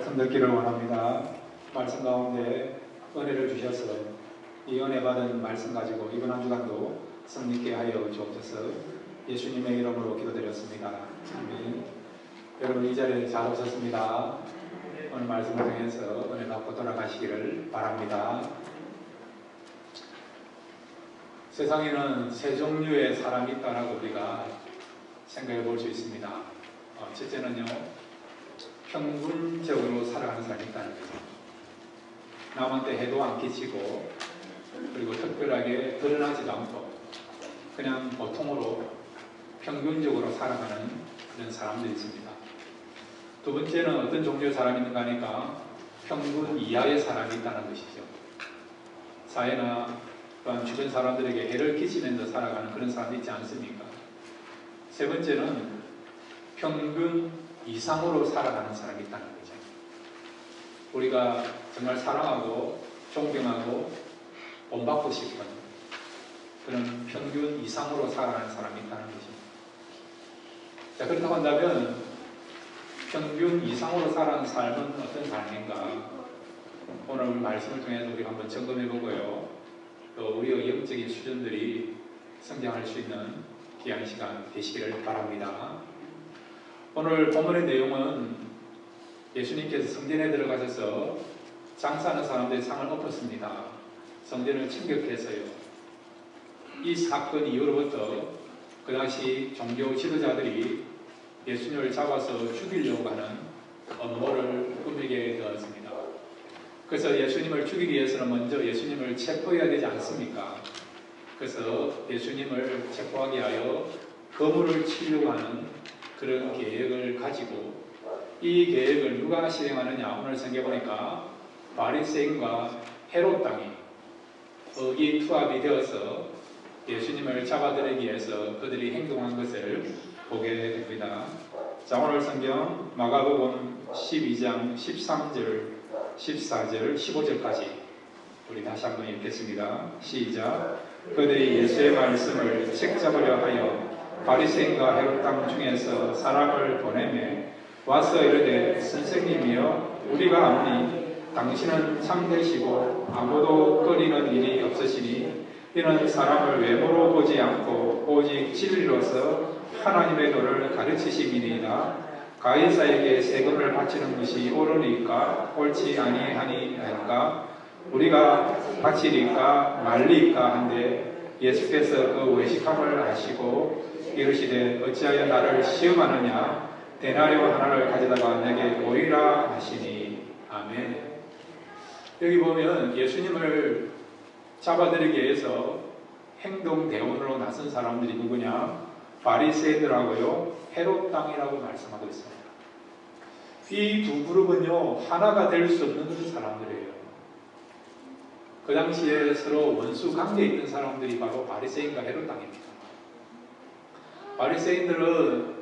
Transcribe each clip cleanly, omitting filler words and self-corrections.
말씀 듣기를 원합니다. 말씀 가운데 은혜를 주셔서 이 은혜 받은 말씀 가지고 이번 한 주간도 승리케 하여 주옵소서. 예수님의 이름으로 기도드렸습니다. 아멘. 여러분 이 자리에 잘 오셨습니다. 오늘 말씀을 통해서 은혜 받고 돌아가시기를 바랍니다. 세상에는 세 종류의 사람이 있다라고 우리가 생각해 볼 수 있습니다. 첫째는요, 평균적으로 살아가는 사람이 있다는 거죠. 남한테 해도 안 끼치고, 그리고 특별하게 드러나지도 않고 그냥 보통으로 평균적으로 살아가는 그런 사람들이 있습니다. 두 번째는 어떤 종류의 사람이 있는가 하니까 평균 이하의 사람이 있다는 것이죠. 사회나 또한 주변 사람들에게 해를 끼치면서 살아가는 그런 사람이 있지 않습니까? 세 번째는 평균 이상으로 살아가는 사람이 있다는 거죠. 우리가 정말 사랑하고 존경하고 본받고 싶은 그런 평균 이상으로 살아가는 사람이 있다는 것입니다. 자, 그렇다고 한다면 평균 이상으로 살아가는 삶은 어떤 삶인가? 오늘 말씀을 통해서 우리가 한번 점검해 보고요. 또 우리의 영적인 수준들이 성장할 수 있는 귀한 시간 되시기를 바랍니다. 오늘 본문의 내용은 예수님께서 성전에 들어가셔서 장사하는 사람들의 상을 엎었습니다. 성전을 침격해서요. 이 사건 이후로부터 그 당시 종교 지도자들이 예수님을 잡아서 죽이려고 하는 음모를 꾸미게 되었습니다. 그래서 예수님을 죽이기 위해서는 먼저 예수님을 체포해야 되지 않습니까? 그래서 예수님을 체포하기 위하여 거물을 치려고 하는 그런 계획을 가지고 이 계획을 누가 실행하느냐? 오늘 성경에 보니까 바리새인과 헤롯 당이 의기투합이 되어서 예수님을 잡아들이기 위해서 그들이 행동한 것을 보게 됩니다. 자, 오늘 성경 마가복음 12장 13절, 14절, 15절까지 우리 다시 한번 읽겠습니다. 시작. 그들이 예수의 말씀을 책잡으려 하여 바리새인과 헤롯 당 중에서 사람을 보내매 와서 이르되 선생님이여 우리가 아노니 당신은 참되시고 아무도 꺼리는 일이 없으시니 이는 사람을 외모로 보지 않고 오직 진리로서 하나님의 도를 가르치심이니이다. 가이사에게 세금을 바치는 것이 옳으니까 옳지 아니하니까 우리가 바치리까 말리까 한데 예수께서 그 외식함을 아시고 이르시되 어찌하여 나를 시험하느냐 데나리오 하나를 가져다가 내게 보이라 하시니. 아멘. 여기 보면 예수님을 잡아들이기 위해서 행동대원으로 나선 사람들이 누구냐? 바리새인들하고요 헤롯 당이라고 말씀하고 있습니다. 이 두 그룹은요 하나가 될 수 없는 그런 사람들이에요. 그 당시에 서로 원수 관계에 있던 사람들이 바로 바리새인과 헤롯 당입니다. 바리새인들은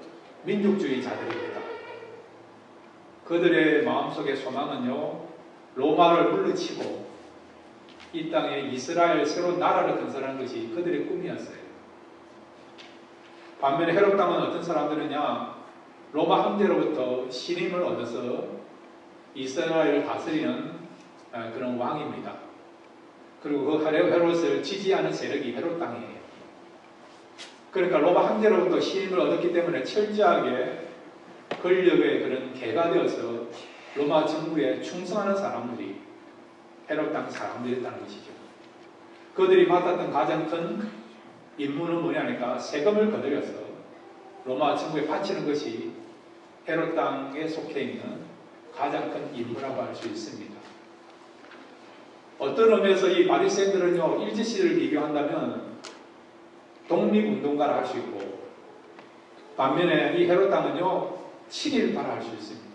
민족주의자들입니다. 그들의 마음속의 소망은요 로마를 물리치고 이 땅에 이스라엘 새로운 나라를 건설하는 것이 그들의 꿈이었어요. 반면에 헤롯 당은 어떤 사람들이냐? 로마 황제로부터 신임을 얻어서 이스라엘을 다스리는 그런 왕입니다. 그리고 그 헤롯을 지지하는 세력이 헤롯 당이에요. 그러니까 로마 황제로부터 신임을 얻었기 때문에 철저하게 권력의 그런 개가 되어서 로마 정부에 충성하는 사람들이 헤롯 당 사람들이었다는 것이죠. 그들이 맡았던 가장 큰 임무는 뭐냐니까 세금을 거들여서 로마 정부에 바치는 것이 헤롯 당에 속해 있는 가장 큰 임무라고 할 수 있습니다. 어떤 의미에서 이 바리새인들은요 일제시대를 비교한다면 독립운동가라 할 수 있고 반면에 이 헤롯 당은요 친일파라 할 수 있습니다.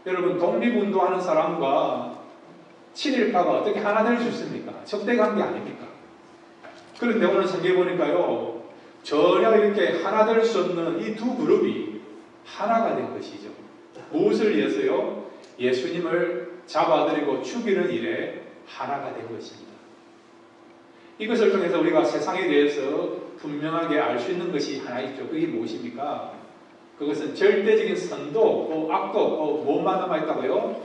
여러분 독립운동하는 사람과 친일파가 어떻게 하나 될 수 있습니까? 적대관계 아닙니까? 그런데 오늘 성경에 보니까요 전혀 이렇게 하나 될 수 없는 이 두 그룹이 하나가 된 것이죠. 무엇을 위해서요? 예수님을 잡아들이고 죽이는 일에 하나가 된 것입니다. 이것을 통해서 우리가 세상에 대해서 분명하게 알 수 있는 것이 하나 있죠. 그게 무엇입니까? 그것은 절대적인 선도 없고 악도 없고 뭐만 남아있다고요?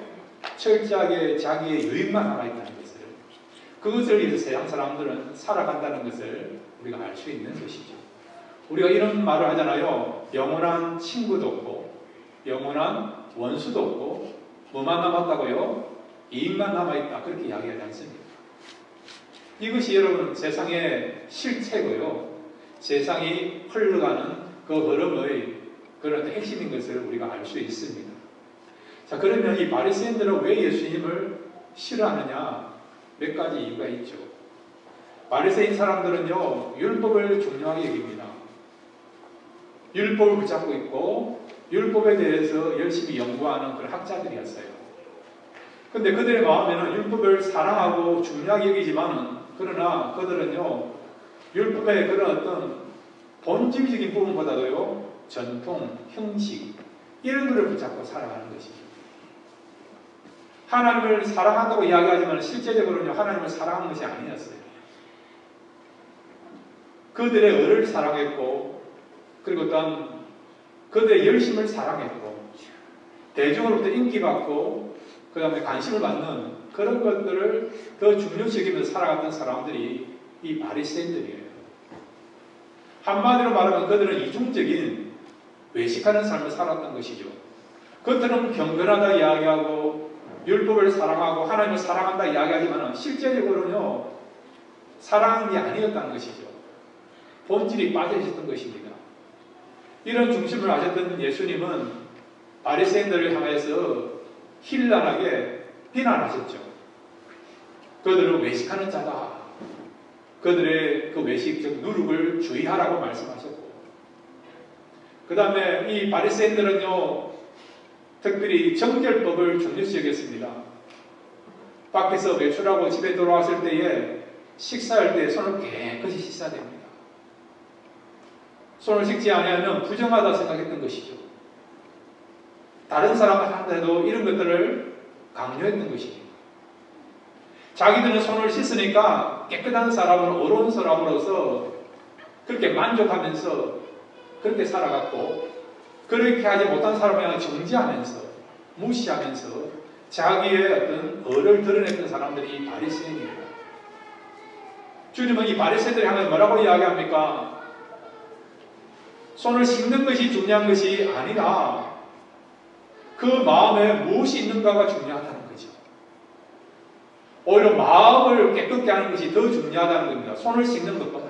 철저하게 자기의 유익만 남아있다는 것을, 그것을 위해서 세상 사람들은 살아간다는 것을 우리가 알 수 있는 것이죠. 우리가 이런 말을 하잖아요. 영원한 친구도 없고 영원한 원수도 없고 뭐만 남았다고요? 이익만 남아있다. 그렇게 이야기하지 않습니까? 이것이 여러분 세상의 실체고요. 세상이 흘러가는 그 흐름의 그런 핵심인 것을 우리가 알 수 있습니다. 자, 그러면 이 바리새인들은 왜 예수님을 싫어하느냐? 몇 가지 이유가 있죠. 바리새인 사람들은요, 율법을 중요하게 여깁니다. 율법을 붙잡고 있고 율법에 대해서 열심히 연구하는 그런 학자들이었어요. 근데 그들의 마음에는 율법을 사랑하고 중요하게 여기지만은, 그러나 그들은요, 율법의 그런 어떤 본질적인 부분보다도요, 전통, 형식, 이런 것을 붙잡고 살아가는 것이죠. 하나님을 사랑한다고 이야기하지만 실제적으로는요, 하나님을 사랑하는 것이 아니었어요. 그들의 의를 사랑했고, 그리고 또한 그들의 열심을 사랑했고, 대중으로부터 인기받고 그 다음에 관심을 받는 그런 것들을 더 중요시 여기면서 살아갔던 사람들이 이 바리새인들이에요. 한마디로 말하면 그들은 이중적인 외식하는 삶을 살았던 것이죠. 겉으로는 경건하다 이야기하고 율법을 사랑하고 하나님을 사랑한다 이야기하지만 실제적으로는요, 사랑이 아니었다는 것이죠. 본질이 빠져 있었던 것입니다. 이런 중심을 아셨던 예수님은 바리새인들을 향해서 힐난하게 비난하셨죠. 그들은 외식하는 자다. 그들의 그 외식, 즉 누룩을 주의하라고 말씀하셨고, 그 다음에 이 바리새인들은요, 특별히 정결법을 중요시 여겼습니다. 밖에서 외출하고 집에 돌아왔을 때에 식사할 때 손을 깨끗이 씻어야 됩니다. 손을 씻지 아니하면 부정하다 생각했던 것이죠. 다른 사람한테도 이런 것들을 강요했던 것이죠. 자기들은 손을 씻으니까 깨끗한 사람으로, 어려운 사람으로서 그렇게 만족하면서 그렇게 살아갔고, 그렇게 하지 못한 사람을 향해 정죄하면서 무시하면서 자기의 어떤 의를 드러냈던 사람들이 이 바리새인입니다. 주님은 이 바리새인들을 향해 뭐라고 이야기합니까? 손을 씻는 것이 중요한 것이 아니라 그 마음에 무엇이 있는가가 중요하다는 거죠. 오히려 마음을 깨끗게 하는 것이 더 중요하다는 겁니다. 손을 씻는 것보다.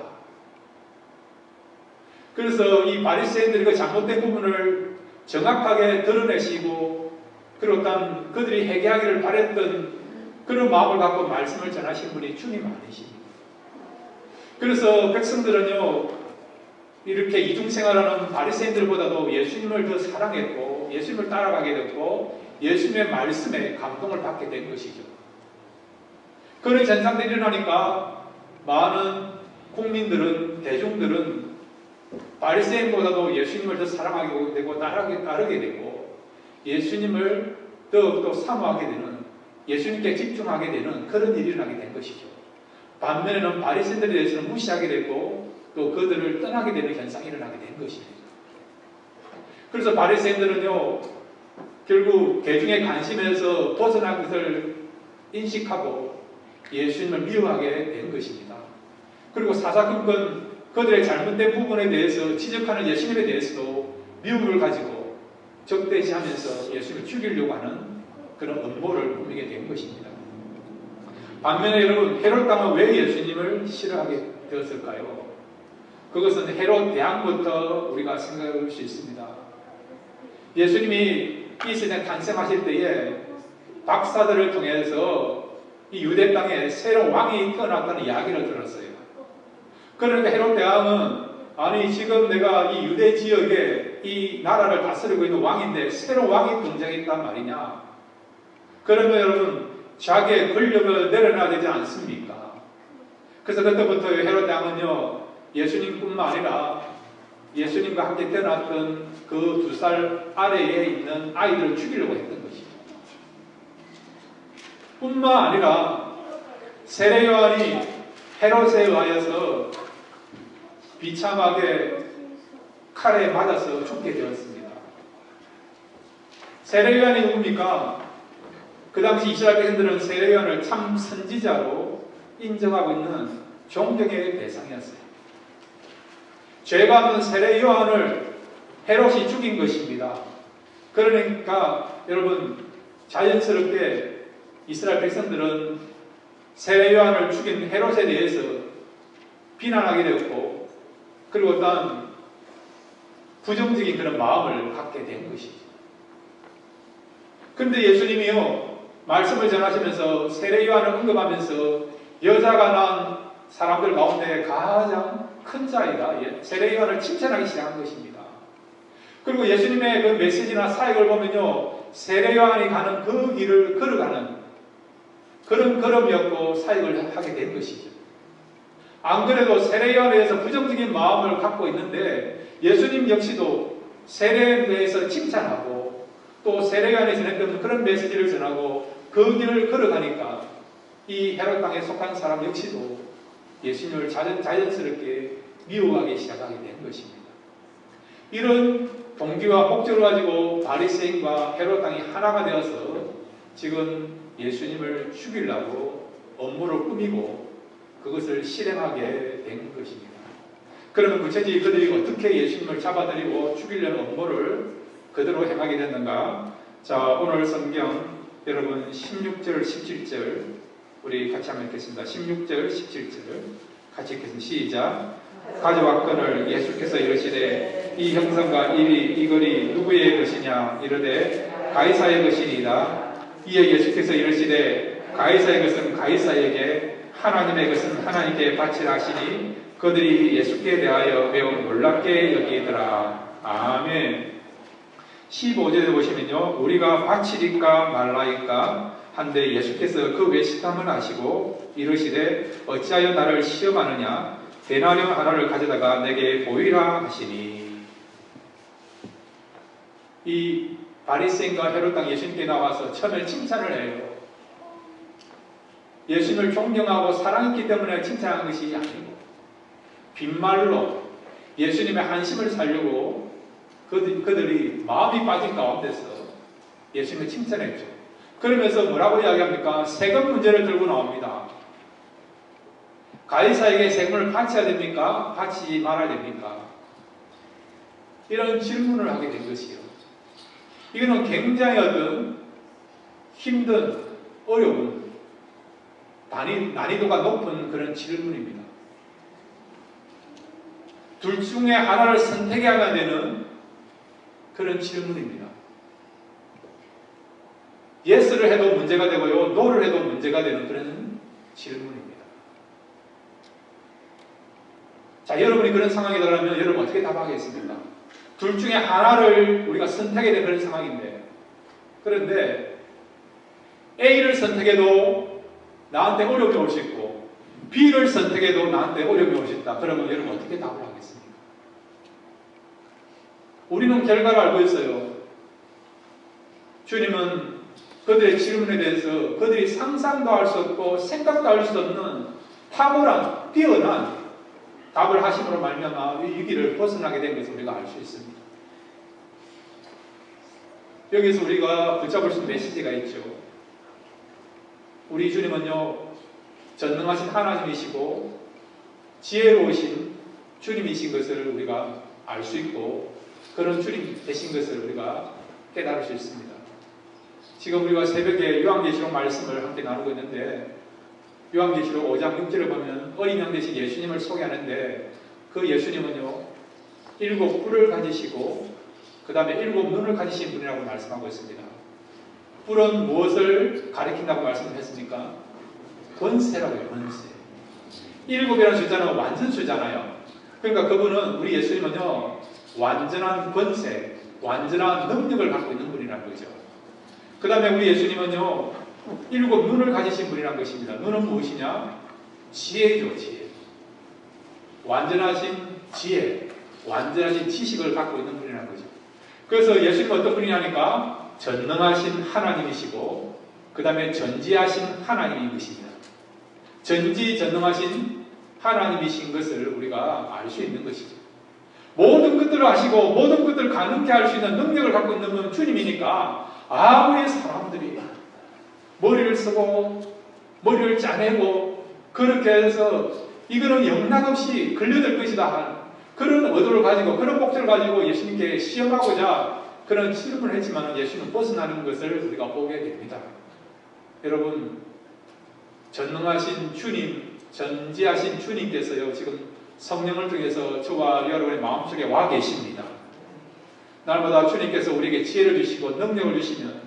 그래서 이 바리새인들이 그 잘못된 부분을 정확하게 드러내시고, 그리고 또 그들이 회개하기를 바랬던 그런 마음을 갖고 말씀을 전하신 분이 주님 아니십니까? 그래서 백성들은요, 이렇게 이중생활하는 바리새인들보다도 예수님을 더 사랑했고 예수님을 따라가게 됐고 예수님의 말씀에 감동을 받게 된 것이죠. 그런 현상들이 일어나니까 많은 국민들은, 대중들은 바리새인보다도 예수님을 더 사랑하게 되고 따르게 되고 예수님을 더욱더 사모하게 되는, 예수님께 집중하게 되는 그런 일이 일어나게 된 것이죠. 반면에는 바리새인들에 대해서는 무시하게 되고 또 그들을 떠나게 되는 현상이 일어나게 된 것입니다. 그래서 바리새인들은요, 결국 대중의 관심에서 벗어난 것을 인식하고 예수님을 미워하게 된 것입니다. 그리고 사사건건 그들의 잘못된 부분에 대해서 지적하는 예수님에 대해서도 미움을 가지고 적대시하면서 예수님을 죽이려고 하는 그런 음모를 꾸미게 된 것입니다. 반면에 여러분, 헤롯 왕은 왜 예수님을 싫어하게 되었을까요? 그것은 헤롯 대왕부터 우리가 생각해 볼 수 있습니다. 예수님이 이 세상에 탄생하실 때에 박사들을 통해서 이 유대 땅에 새로운 왕이 태어났다는 이야기를 들었어요. 그러니까 헤롯 대왕은, 아니 지금 내가 이 유대 지역에 이 나라를 다스리고 있는 왕인데 새로운 왕이 등장했단 말이냐. 그러면 여러분, 자기의 권력을 내려놔야 되지 않습니까? 그래서 그때부터 헤롯 대왕은요, 예수님뿐만 아니라 예수님과 함께 태어났던 그 2살 아래에 있는 아이들을 죽이려고 했던 것이죠. 뿐만 아니라 세례 요한이 헤롯에 의하여서 비참하게 칼에 맞아서 죽게 되었습니다. 세례요한이 누굽니까? 그 당시 이스라엘 백성들은 세례요한을 참 선지자로 인정하고 있는 존경의 대상이었어요. 죄가 없는 세례요한을 헤롯이 죽인 것입니다. 그러니까 여러분 자연스럽게 이스라엘 백성들은 세례요한을 죽인 헤롯에 대해서 비난하게 되었고 그리고 어떤 부정적인 그런 마음을 갖게 된 것이죠. 그런데 예수님이요 말씀을 전하시면서 세례요한을 언급하면서 여자가 낳은 사람들 가운데 가장 큰 자이다. 세례요한을 칭찬하기 시작한 것입니다. 그리고 예수님의 그 메시지나 사역을 보면요 세례요한이 가는 그 길을 걸어가는 그런 걸음이었고 사역을 하게 된 것이죠. 안 그래도 세례요한에 대해서 부정적인 마음을 갖고 있는데 예수님 역시도 세례에 대해서 칭찬하고 또 세례요한이 전했던 그런 메시지를 전하고 그 길을 걸어가니까 이 헤롯 땅에 속한 사람 역시도 예수님을 자연스럽게 미워하기 시작하게 된 것입니다. 이런 동기와 목적을 가지고 바리새인과 헤롯 땅이 하나가 되어서 지금 예수님을 죽이려고 업무를 꾸미고 그것을 실행하게 된 것입니다. 그러면 구체적으로 그들이 어떻게 예수님을 잡아들이고 죽이려는 업무를 그대로 행하게 됐는가? 자, 오늘 성경 여러분 16절, 17절 우리 같이 한번 읽겠습니다. 16절, 17절 같이 읽겠습니다. 시작. 가져왔거늘 예수께서 이르시되 이 형상과 이 글이 누구의 것이냐 이르되 가이사의 것이니이다. 이에 예수께서 이르시되 가이사의 것은 가이사에게 하나님의 것은 하나님께 바치라 하시니 그들이 예수께 대하여 매우 놀랍게 여기더라. 아멘. 15절에 보시면요 우리가 바치리까 말라이까 한데 예수께서 그 외식함을 하시고 이르시되 어찌하여 나를 시험하느냐 데나리온 하나를 가져다가 내게 보이라 하시니. 이 바리새인과 헤롯 땅 예수님께 나와서 처음에 칭찬을 해요. 예수님을 존경하고 사랑했기 때문에 칭찬한 것이 아니고 빈말로 예수님의 한심을 살려고 그들이 마음이 빠진 가운데서 예수님을 칭찬했죠. 그러면서 뭐라고 이야기합니까? 세금 문제를 들고 나옵니다. 가이사에게 세금을 바쳐야 됩니까? 바치지 말아야 됩니까? 이런 질문을 하게 된 것이요. 이거는 굉장히 어떤 힘든 어려운 난이도가 높은 그런 질문입니다. 둘 중에 하나를 선택해야 되는 그런 질문입니다. 예스를 해도 문제가 되고요, 노를 해도 문제가 되는 그런 질문입니다. 자, 여러분이 그런 상황이 되려면 여러분 어떻게 답하겠습니까? 둘 중에 하나를 우리가 선택해야 되는 그런 상황인데, 그런데 A를 선택해도 나한테 어려움이 올 수 있고 B를 선택해도 나한테 어려움이 올 수 있다. 그러면 여러분 어떻게 답을 하겠습니까? 우리는 결과를 알고 있어요. 주님은 그들의 질문에 대해서 그들이 상상도 할 수 없고 생각도 할 수 없는 탁월한 뛰어난 답을 하심으로 말미암아 이 위기를 벗어나게 된 것을 우리가 알 수 있습니다. 여기서 우리가 붙잡을 수 있는 메시지가 있죠. 우리 주님은요 전능하신 하나님이시고 지혜로우신 주님이신 것을 우리가 알 수 있고 그런 주님 되신 것을 우리가 깨달을 수 있습니다. 지금 우리가 새벽에 요한계시록 말씀을 함께 나누고 있는데 요한계시록 5장 6절을 보면 어린 양 되신 예수님을 소개하는데 그 예수님은요 7 뿔을 가지시고 그 다음에 7 눈을 가지신 분이라고 말씀하고 있습니다. 뿔은 무엇을 가리킨다고 말씀했습니까? 권세라고 해요. 권세. 7이라는 숫자는 완전 숫자잖아요. 그러니까 그분은 우리 예수님은요 완전한 권세, 완전한 능력을 갖고 있는 분이라는 거죠. 그 다음에 우리 예수님은요 7 눈을 가지신 분이라는 것입니다. 눈은 무엇이냐? 지혜죠. 지혜. 완전하신 지혜, 완전하신 지식을 갖고 있는 분이라는 거죠. 그래서 예수님은 어떤 분이냐니까 전능하신 하나님이시고 그 다음에 전지하신 하나님이십니다. 전지전능하신 하나님이신 것을 우리가 알 수 있는 것이죠. 모든 것들을 하시고 모든 것들을 가능케 할 수 있는 능력을 갖고 있는 분은 주님이니까 아무리 사람들이 머리를 쓰고 머리를 짜내고 그렇게 해서 이거는 영락없이 걸려들 것이다 하는 그런 의도를 가지고 그런 목적을 가지고 예수님께 시험하고자 그런 질문을 했지만 예수는 벗어나는 것을 우리가 보게 됩니다. 여러분, 전능하신 주님, 전지하신 주님께서요 지금 성령을 통해서 저와 여러분의 마음속에 와 계십니다. 날마다 주님께서 우리에게 지혜를 주시고 능력을 주시면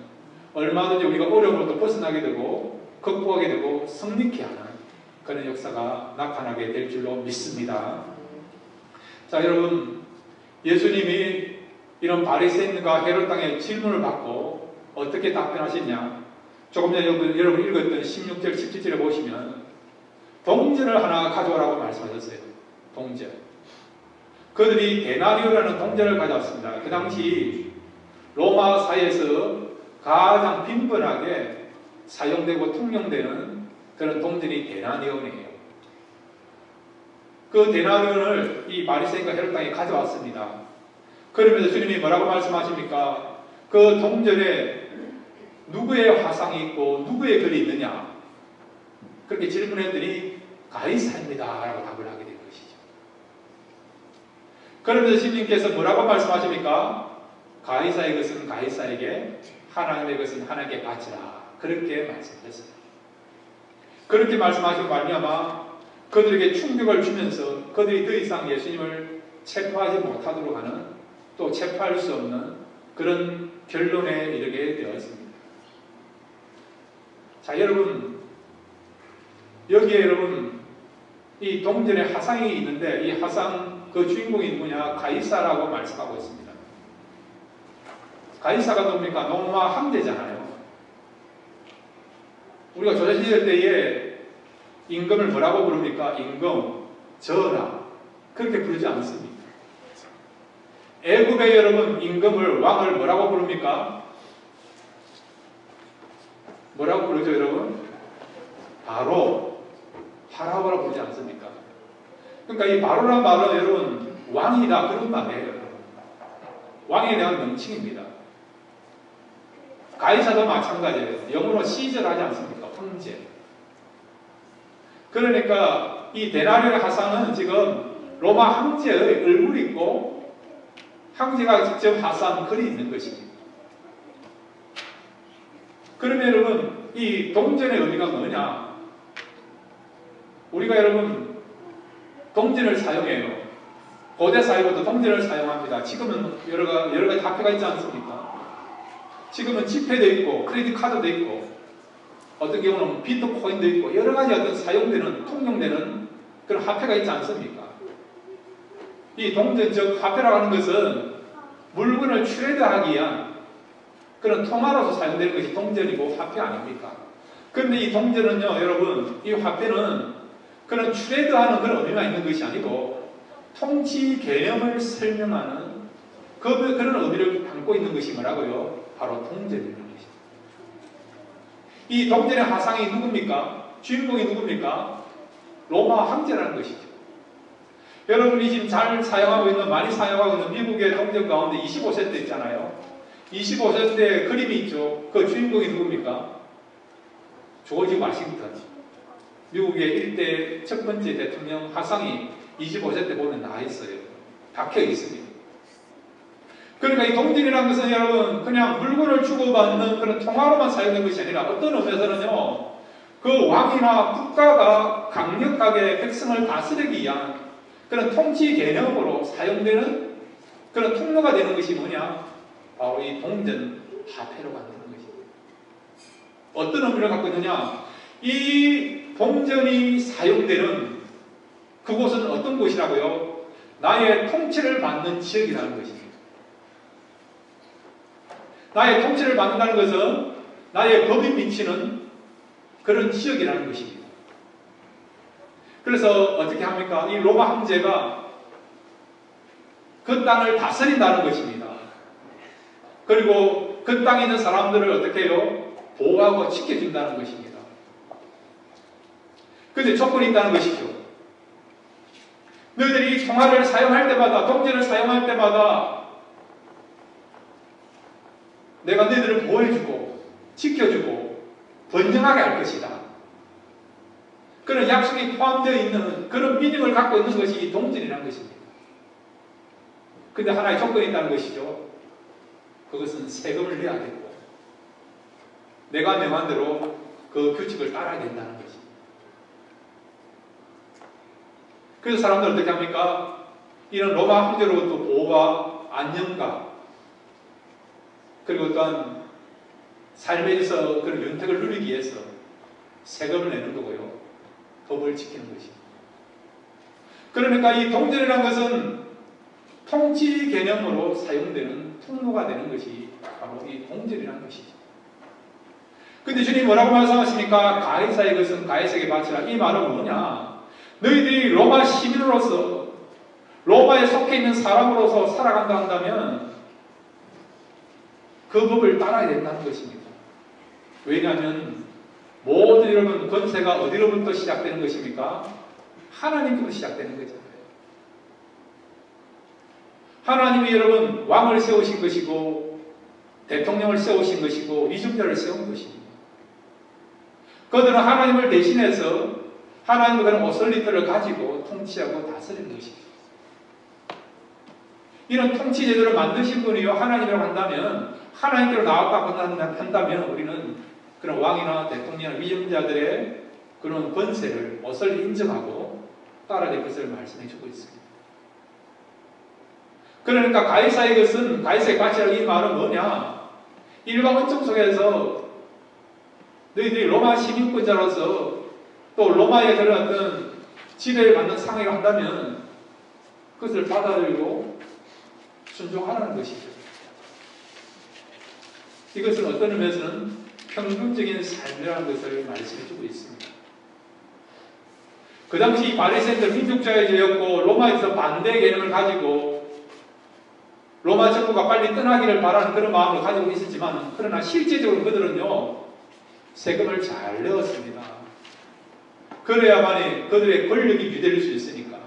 얼마든지 우리가 어려움으로부터 벗어나게 되고 극복하게 되고 성립케 하는 그런 역사가 나타나게 될 줄로 믿습니다. 자, 여러분, 예수님이 이런 바리새인과 헤롯 땅에 질문을 받고 어떻게 답변하셨냐? 조금 전에 여러분 읽었던 16절, 17절에 보시면 동전을 하나 가져오라고 말씀하셨어요. 동전. 그들이 데나리오라는 동전을 가져왔습니다. 그 당시 로마 사회에서 가장 빈번하게 사용되고 통용되는 그런 동전이 데나리온이에요. 그 데나리온을 이 바리새인과 헤롯 땅에 가져왔습니다. 그러면서 주님이 뭐라고 말씀하십니까? 그 동전에 누구의 화상이 있고 누구의 글이 있느냐? 그렇게 질문했더니 가이사입니다 라고 답을 하게 된 것이죠. 그러면서 주님께서 뭐라고 말씀하십니까? 가이사의 것은 가이사에게, 하나님의 것은 하나님께 바치라. 그렇게 말씀하셨어요. 그렇게 말씀하시고 말미암아 그들에게 충격을 주면서 그들이 더 이상 예수님을 체포하지 못하도록 하는, 또 체포할 수 없는 그런 결론에 이르게 되었습니다. 자, 여러분, 여기에 여러분 이 동전에 화상이 있는데 이 화상 그 주인공이 누구냐? 가이사라고 말씀하고 있습니다. 가이사가 뭡니까? 로마 황제잖아요. 우리가 조선시대 때에 임금을 뭐라고 부릅니까? 임금, 전하, 그렇게 부르지 않습니다. 애굽의 여러분 임금을, 왕을 뭐라고 부릅니까? 뭐라고 부르죠 여러분? 바로, 파라오라고 부르지 않습니까? 그러니까 이 바로란 말은 여러분 왕이다 그런 말이에요. 왕에 대한 명칭입니다. 가이사도 마찬가지예요. 영어로 시저를 하지 않습니까? 황제. 그러니까 이 데나리오 화상은 지금 로마 황제의 얼굴이 있고 황제가 직접 화사한 글이 있는 것입니다. 그러면 여러분 이 동전의 의미가 뭐냐? 우리가 여러분 동전을 사용해요. 고대 사회부터 동전을 사용합니다. 지금은 여러 가지 화폐가 있지 않습니까? 지금은 지폐도 있고 크레딧 카드도 있고 어떤 경우는 비트코인도 있고 여러 가지 어떤 사용되는 통용되는 그런 화폐가 있지 않습니까? 이 동전 즉 화폐라고 하는 것은 물건을 트레이드하기 위한 그런 통화로서 사용되는 것이 동전이고 화폐 아닙니까? 그런데 이 동전은요 여러분 이 화폐는 그런 트레이드하는 그런 의미가 있는 것이 아니고 통치 개념을 설명하는 그런 의미를 담고 있는 것이 뭐라고요? 바로 동전이라는 것입니다. 이 동전의 화상이 누굽니까? 주인공이 누굽니까? 로마 황제라는 것이죠. 여러분이 지금 잘 사용하고 있는, 많이 사용하고 있는 미국의 동전 가운데 25세대 있잖아요. 25세대 그림이 있죠. 그 주인공이 누굽니까? 조지 워싱턴. 미국의 일대 첫 번째 대통령 화상이 25세대 보면 나와 있어요. 박혀 있습니다. 그러니까 이 동전이라는 것은 여러분 그냥 물건을 주고받는 그런 통화로만 사용된 것이 아니라 어떤 의미에서는요 그 왕이나 국가가 강력하게 백성을 다스리기 위한 그런 통치 개념으로 사용되는 그런 통로가 되는 것이 뭐냐? 바로 이 동전 화폐로 만드는 것입니다. 어떤 의미를 갖고 있느냐? 이 동전이 사용되는 그곳은 어떤 곳이라고요? 나의 통치를 받는 지역이라는 것입니다. 나의 통치를 받는다는 것은 나의 법이 미치는 그런 지역이라는 것입니다. 그래서 어떻게 합니까? 이 로마 황제가 그 땅을 다스린다는 것입니다. 그리고 그 땅에 있는 사람들을 어떻게 해요? 보호하고 지켜준다는 것입니다. 그런데 조건이 있다는 것이죠. 너희들이 통화를 사용할 때마다, 동전을 사용할 때마다 내가 너희들을 보호해주고 지켜주고 번영하게 할 것이다. 그런 약속이 포함되어 있는 그런 미닝을 갖고 있는 것이 동전이라는 것입니다. 근데 하나의 조건이 있다는 것이죠. 그것은 세금을 내야겠고 내가 내 마음대로 그 규칙을 따라야 된다는 것입니다. 그래서 사람들 어떻게 합니까? 이런 로마 황제로부터 보호와 안녕과 그리고 또한 삶에 있어서 그런 윤택을 누리기 위해서 세금을 내는 거고요. 법을 지키는 것입니다. 그러니까 이 동전이라는 것은 통치 개념으로 사용되는 통로가 되는 것이 바로 이 동전이라는 것이죠. 근데 주님 뭐라고 말씀하십니까? 가이사의 것은 가이사에게 바치라. 이 말은 뭐냐? 너희들이 로마 시민으로서 로마에 속해 있는 사람으로서 살아간다 한다면 그 법을 따라야 된다는 것입니다. 왜냐하면 모든 여러분 권세가 어디로부터 시작되는 것입니까? 하나님께부터 시작되는 거잖아요. 하나님이 여러분 왕을 세우신 것이고 대통령을 세우신 것이고 위정자를 세운 것입니다. 그들은 하나님을 대신해서 하나님의 그런 오솔리트를 가지고 통치하고 다스리는 것입니다. 이런 통치 제도를 만드신 분이요 하나님이라고 한다면 하나님께로 나왔다고 한다면 우리는 그런 왕이나 대통령이나 위정자들의 그런 권세를 오솔리 인정하고 따라야 될 것을 말씀해 주고 있습니다. 그러니까 가이사의 것은 가이사의 가치라는 이 말은 뭐냐? 일반 은총 속에서 너희들이 로마 시민권자로서 또 로마의 그런 어떤 지배를 받는 상황을 한다면 그것을 받아들이고 순종하라는 것이죠. 이것은 어떤 의미에서는 평균적인 삶이라는 것을 말씀해주고 있습니다. 그 당시 바리새인들 민족자유주의였고 로마에서 반대 개념을 가지고 로마 정부가 빨리 떠나기를 바라는 그런 마음을 가지고 있었지만 그러나 실제적으로 그들은요 세금을 잘 내었습니다. 그래야만이 그들의 권력이 유지될 수 있으니까.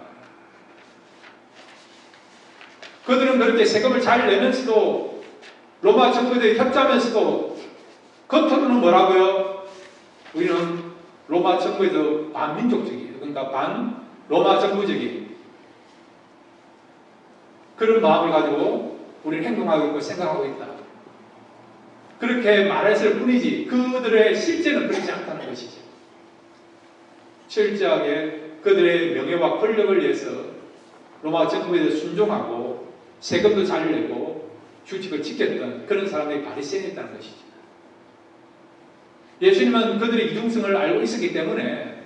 그들은 그렇게 세금을 잘 내면서도 로마 정부에 협조하면서도 겉으로는 뭐라고요? 우리는 로마 정부에서 반민족적이에요. 그러니까 반 로마 정부적인 그런 마음을 가지고 우리는 행동하고 있고 생각하고 있다. 그렇게 말했을 뿐이지 그들의 실제는 그렇지 않다는 것이죠. 철저하게 그들의 명예와 권력을 위해서 로마 정부에 순종하고 세금도 잘 내고 규칙을 지켰던 그런 사람들이 바리새인이었다는 것이죠. 예수님은 그들의 이중성을 알고 있었기 때문에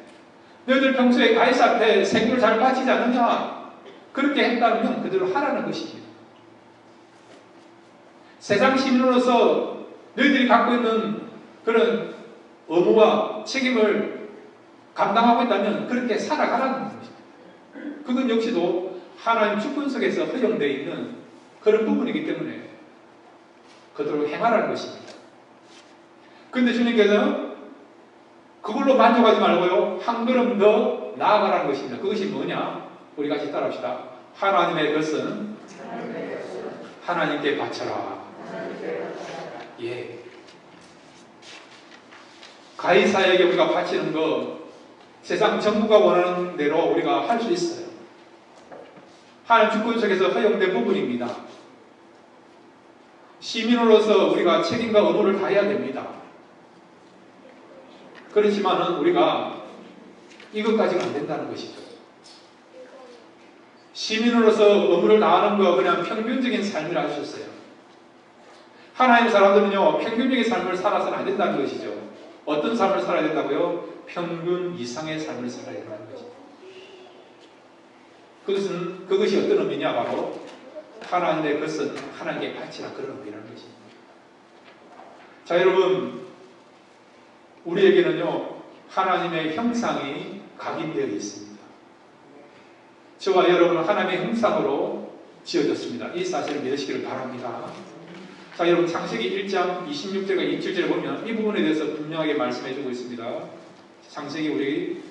너희들 평소에 가이사 앞에 세금을 잘 바치지 않느냐 그렇게 했다면 그대로 하라는 것입니다. 세상 시민으로서 너희들이 갖고 있는 그런 의무와 책임을 감당하고 있다면 그렇게 살아가라는 것입니다. 그건 역시도 하나님 주권 속에서 허용되어 있는 그런 부분이기 때문에 그대로 행하라는 것입니다. 그런데 주님께서는 그걸로 만족하지 말고요 한 걸음 더 나아가라는 것입니다. 그것이 뭐냐? 우리 같이 따라합시다. 하나님의 것은 하나님께 바쳐라. 예. 가이사에게 우리가 바치는 거 세상 정부가 원하는 대로 우리가 할 수 있어요. 하나님 주권 속에서 허용된 부분입니다. 시민으로서 우리가 책임과 의무를 다해야 됩니다. 그렇지만은 우리가 이것까지는 안 된다는 것이죠. 시민으로서 의무를 다하는 거 그냥 평균적인 삶이라 할 수 있어요. 하나님 사람들은요 평균적인 삶을 살아서는 안 된다는 것이죠. 어떤 삶을 살아야 된다고요? 평균 이상의 삶을 살아야 된다는 것이죠. 그것이 어떤 의미냐? 바로 하나님의 것은 하나님께 바치라 그런 의미라는 것입니다. 자 여러분 우리에게는요 하나님의 형상이 각인되어 있습니다. 저와 여러분은 하나님의 형상으로 지어졌습니다. 이 사실을 믿으시기를 바랍니다. 자 여러분 창세기 1장 26절과 27절을 보면 이 부분에 대해서 분명하게 말씀해주고 있습니다. 창세기 우리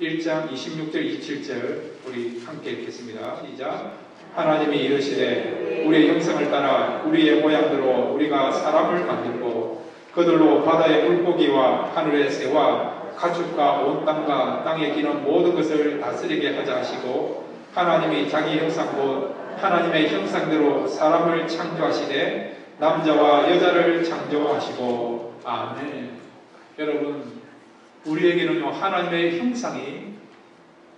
1장 26절 27절 우리 함께 읽겠습니다. 시작. 하나님이 이르시되 우리의 형상을 따라 우리의 모양대로 우리가 사람을 만들고 그들로 바다의 물고기와 하늘의 새와 가축과 온 땅과 땅에 기는 모든 것을 다스리게 하자 하시고 하나님이 자기 형상 곧 하나님의 형상대로 사람을 창조하시되 남자와 여자를 창조하시고 아멘. 여러분, 우리에게는요 하나님의 형상이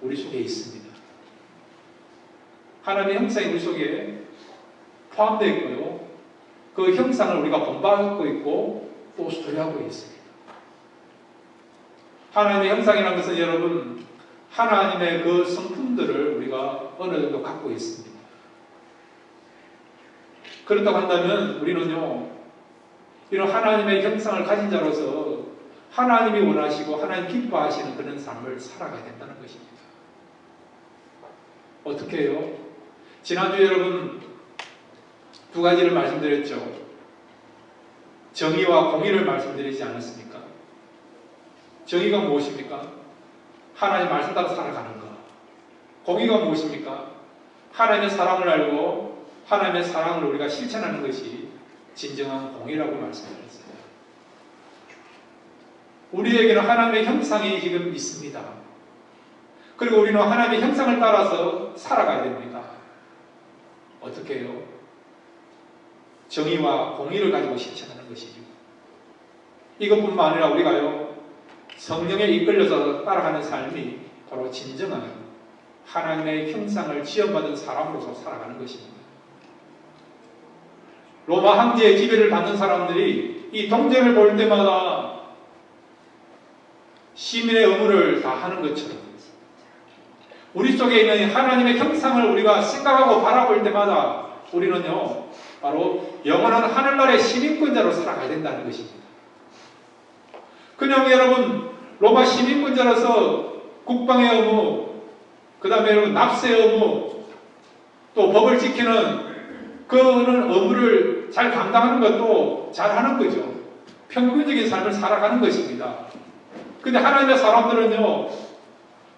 우리 속에 있습니다. 하나님의 형상이 우리 속에 포함되어 있고요, 그 형상을 우리가 본받고 있고 또 소유하고 있습니다. 하나님의 형상이라는 것은 여러분, 하나님의 그 성품들을 우리가 어느 정도 갖고 있습니다. 그렇다고 한다면 우리는요 이런 하나님의 형상을 가진 자로서 하나님이 원하시고 하나님 기뻐하시는 그런 삶을 살아가야 된다는 것입니다. 어떻게 해요? 지난주 여러분 두 가지를 말씀드렸죠. 정의와 공의를 말씀드리지 않았습니까? 정의가 무엇입니까? 하나님 말씀 따라 살아가는 것. 공의가 무엇입니까? 하나님의 사랑을 알고 하나님의 사랑을 우리가 실천하는 것이 진정한 공의라고 말씀드렸어요. 우리에게는 하나님의 형상이 지금 있습니다. 그리고 우리는 하나님의 형상을 따라서 살아가야 됩니다. 어떻게 해요? 정의와 공의를 가지고 실천하는 것이죠. 이것뿐만 아니라 우리가요 성령에 이끌려서 따라가는 삶이 바로 진정한 하나님의 형상을 지원받은 사람으로서 살아가는 것입니다. 로마 황제의 지배를 받는 사람들이 이 동전을 볼 때마다 시민의 의무를 다하는 것처럼 우리 속에 있는 하나님의 형상을 우리가 생각하고 바라볼 때마다 우리는요 바로 영원한 하늘나라의 시민권자로 살아가야 된다는 것입니다. 그냥 여러분 로마 시민권자로서 국방의 의무, 그 다음에 여러분 납세의 의무, 또 법을 지키는 그런 의무를 잘 감당하는 것도 잘하는 거죠. 평균적인 삶을 살아가는 것입니다. 근데 하나님의 사람들은요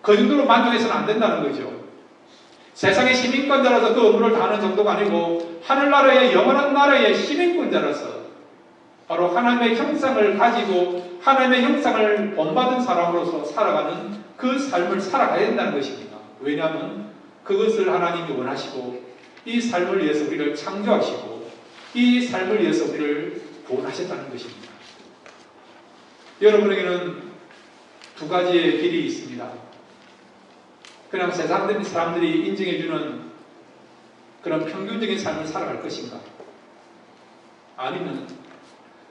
그 정도로 만족해서는 안 된다는 거죠. 세상의 시민권자로서 그 의무를 다하는 정도가 아니고 하늘나라의 영원한 나라의 시민권자로서 바로 하나님의 형상을 가지고 하나님의 형상을 본받은 사람으로서 살아가는 그 삶을 살아가야 된다는 것입니다. 왜냐하면 그것을 하나님이 원하시고 이 삶을 위해서 우리를 창조하시고 이 삶을 위해서 우리를 구원하셨다는 것입니다. 여러분에게는 두 가지의 길이 있습니다. 그냥 세상 사람들이 인정해주는 그런 평균적인 삶을 살아갈 것인가, 아니면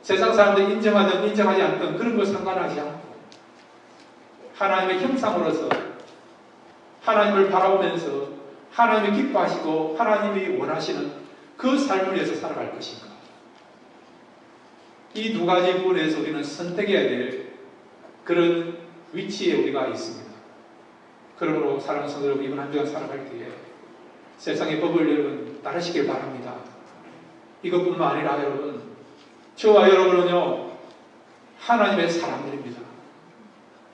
세상 사람들이 인정하든 인정하지 않든 그런 걸 상관하지 않고 하나님의 형상으로서 하나님을 바라보면서 하나님이 기뻐하시고 하나님이 원하시는 그 삶을 위해서 살아갈 것인가. 이 두 가지 부분에서 우리는 선택해야 될 그런 위치에 우리가 있습니다. 그러므로 사랑하는 성도 여러분, 이번 한 주간 살아갈 때에 세상의 법을 여러분 따르시길 바랍니다. 이것뿐만 아니라 여러분, 저와 여러분은요 하나님의 사람들입니다.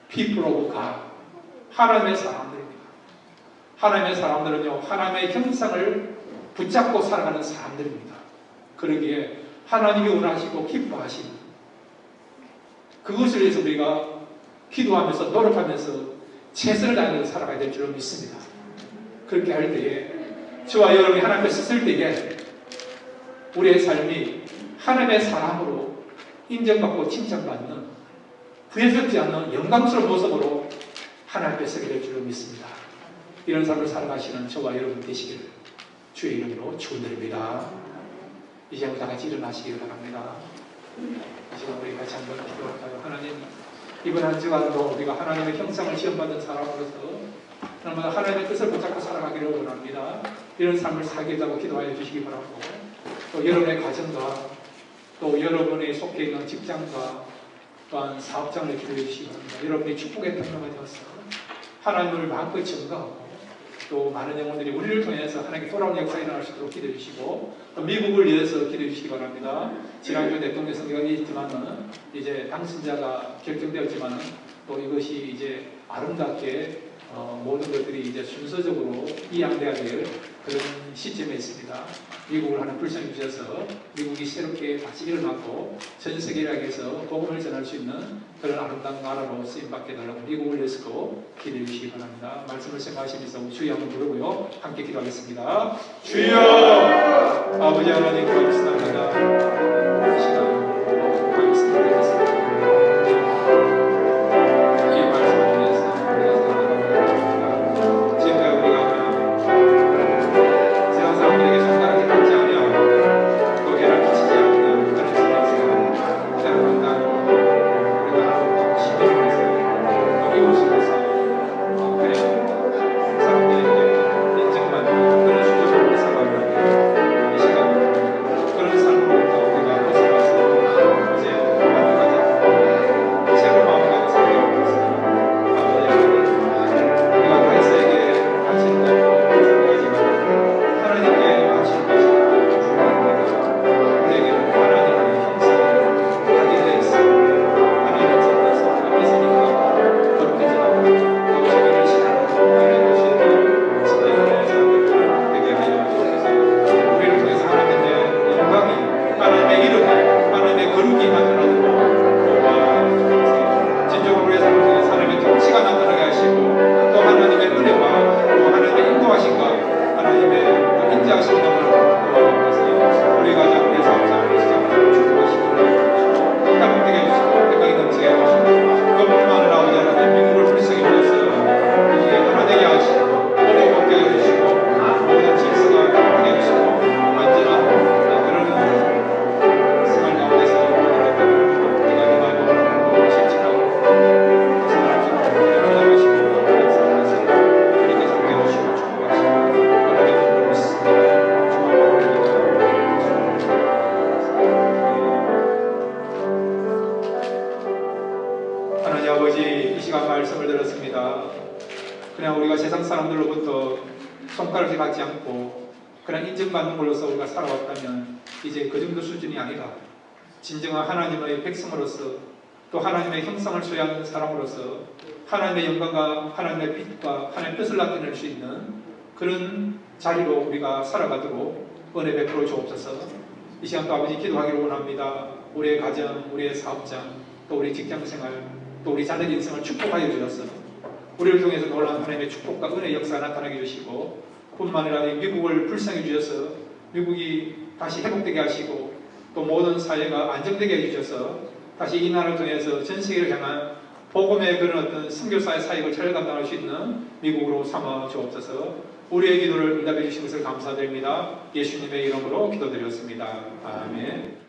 People of God, 하나님의 사람들입니다. 하나님의 사람들은요 하나님의 형상을 붙잡고 살아가는 사람들입니다. 그러기에 하나님이 원하시고 기뻐하시는 그것을 위해서 우리가 기도하면서 노력하면서 최선을 다하면서 살아가야 될 줄로 믿습니다. 그렇게 할 때에 저와 여러분이 하나님 앞에 섰을 때에 우리의 삶이 하나님의 사람으로 인정받고 칭찬받는 부여스럽지 않는 영광스러운 모습으로 하나님 앞에 서게 될 줄로 믿습니다. 이런 삶을 살아가시는 저와 여러분 되시기를 주의 이름으로 축원드립니다. 이 시간 다 같이 일어나시기를 바랍니다. 이 시간 우리 같이 한번 기도할까요? 하나님, 이번 한 주간도 우리가 하나님의 형상을 시험받은 사람으로서 날마다 하나님의 뜻을 붙잡고 살아가기를 원합니다. 이런 삶을 살게 해달라고 기도하여 주시기 바라고, 또 여러분의 가정과 또 여러분이 속해 있는 직장과 또한 사업장을 기도해 주시기 바랍니다. 여러분이 축복의 통로가 되어서 하나님을 마음껏 증거하고 또 많은 영혼들이 우리를 통해서 하나님께 돌아오는 역사가 일어날 수 있도록 기도해 주시고, 또 미국을 위해서 기도해 주시기 바랍니다. 지난주 대통령 선거가 있지만은 이제 당선자가 결정되었지만은 또 이것이 이제 아름답게 모든 것들이 이제 순서적으로 이양돼야 될 그런 시점에 있습니다. 미국을 하나 불쌍히 주셔서 미국이 새롭게 다시 일어났고 전 세계에서 복음을 전할 수 있는 그런 아름다운 나라로 쓰임받게 달라고 미국을 위해서도 기도해 주시기 바랍니다. 말씀을 생각하시면서 주여 한번 부르고요. 함께 기도하겠습니다. 주여! 아버지 하나님 감사합니다. 이 시간 말씀 드리겠습니다. 이 말씀을 통해서 우리가 살아갑니다. 지금까지 우리가 세상 사람들에게 손가락이 닿지 않으며 또 해를 끼치지 않는 그런 속에서 때로는 우리가 시대를 위해서 또 이웃을 위해서 그냥 사람들에게 인정받는 그런 수준으로 살아가는 이 시간 그런 삶으로부터 우리가 벗어나서 이제 만족하지 새로운 마음을 가지고 살아가고 있습니다. 아버지 하나님 우리가 다윗에게 바치는 것도 중요하지만 하나님께 바치는 것이 더 중요합니다. 우리에게는 하나님의 형상이 각인되어 있습니다. 하나님의 뜻에서 우리가 뺏으니까 거룩해지고 또 자기를 신하는 것이 더 진정한 사람들을 되게 하여 주셔서 우리를 통해서 하나님의 영광이 하나님의 이름이 하나님의 거룩이 나타나도록 진정으로 우리의 삶을 통해 하나님의 통치가 나타나게 하시고 또 하나님의 은혜와 또 하나님의 인도하심과 하나님의 인자하심을 도와주셔서 우리 가정 우리 사업자 시작하고 축복하시고 행복하게 해주시고 생각이 넘치게 해주시고 그뿐만 아니라 아버지 하나님 미국을 불쌍히 주셔서 이게 하나 되게 하시고 은혜 얻게 해주시고 모든 질서가 행복하게 해주시고 완전한 그런 생활 가운데서 우리가 임하고 실천하고 생활할 수 있는 기도하시고 그런 삶에서 주님께서 함께 해주시고 축복하시고 하나님의 이름으로 믿습니다. 하나님 아버지 이 시간 말씀을 들었습니다. 그냥 우리가 세상 사람들로부터 손가락질 받지 않고 그냥 인정받는 걸로서 우리가 살아왔다면 이제 그 정도 수준이 아니라 진정한 하나님의 백성으로서 또 하나님의 형상을 소유하는 사람으로서 하나님의 영광과 하나님의 빛과 하나님의 뜻을 나타낼 수 있는 그런 자리로 우리가 살아가도록 은혜 베풀어 주옵소서. 이 시간도 아버지 기도하기를 원합니다. 우리의 가정, 우리의 사업장, 또 우리 직장생활, 또 우리 자녀 인생을 축복하여 주셔서 우리를 통해서 놀라운 하나님의 축복과 은혜 역사가 나타나게 해주시고 뿐만 아니라 미국을 불쌍히 주셔서 미국이 다시 회복되게 하시고 또 모든 사회가 안정되게 해주셔서 다시 이 나라를 통해서 전 세계를 향한 복음의 그런 어떤 선교사의 사역을 잘 감당할 수 있는 미국으로 삼아 주옵소서. 우리의 기도를 응답해 주신 것을 감사드립니다. 예수님의 이름으로 기도드렸습니다. 아멘.